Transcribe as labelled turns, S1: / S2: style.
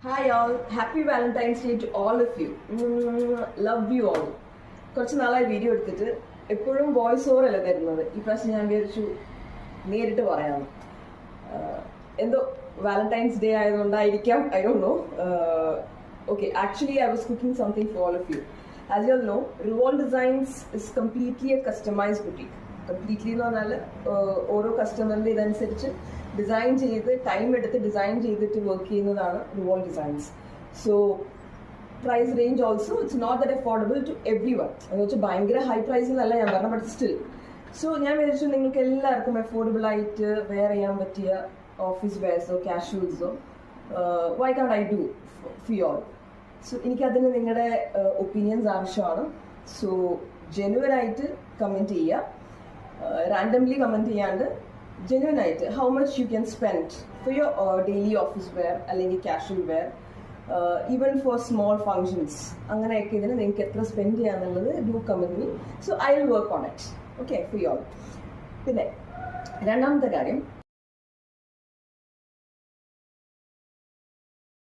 S1: Hi all, happy Valentine's Day to all of you. Love you all. കുറച്ച് നാളായി video എടുത്തിട്ട് എപ്പോഴും voice over അല്ല തരുന്നത്. ഈ പ്രാവശ്യം ഞാൻ വിചാരിച്ചു നേരിട്ട് പറയാം. എന്തോ വാലന്റൈൻസ് ഡേ ആയതുകൊണ്ടായിരിക്കാം, I don't know. Okay, actually I was cooking something for all of you. As you all know, Revolve Designs is completely a customized boutique. Completely എന്ന് പറഞ്ഞാൽ ഓരോ കസ്റ്റമറിന്റെ ഇതനുസരിച്ച് ഡിസൈൻ ചെയ്ത് ടൈം എടുത്ത് ഡിസൈൻ ചെയ്തിട്ട് വർക്ക് ചെയ്യുന്നതാണ് revolve designs. So price range also it's not that affordable to everyone. എന്ന് വെച്ചാൽ ഭയങ്കര ഹൈ പ്രൈസിലല്ല ഞാൻ പറഞ്ഞത്, ബട്ട് സ്റ്റിൽ. സോ ഞാൻ വിചാരിച്ചു നിങ്ങൾക്ക് എല്ലാവർക്കും അഫോർഡബിൾ ആയിട്ട് വെയർ ചെയ്യാൻ പറ്റിയ ഓഫീസ് വെയർസോ കാഷ്വൽസോ why can't I do for you all. So എനിക്കതിന് നിങ്ങളുടെ ഒപ്പീനിയൻസ് ആവശ്യമാണ്. സോ ജെന്യുവൻ ആയിട്ട് കമൻറ്റ് ചെയ്യുക, റാൻഡംലി കമൻറ്റ് ചെയ്യാണ്ട് ജെന്യുവൻ ആയിട്ട് how much you can spend for your daily office wear അല്ലെങ്കിൽ casual wear, even for small functions, അങ്ങനെയൊക്കെ ഇതിന് നിങ്ങൾക്ക് എത്ര സ്പെൻഡ് ചെയ്യാന്നുള്ളത് do comment me. So I will work on it. Okay, for you all. പിന്നെ രണ്ടാമത്തെ കാര്യം,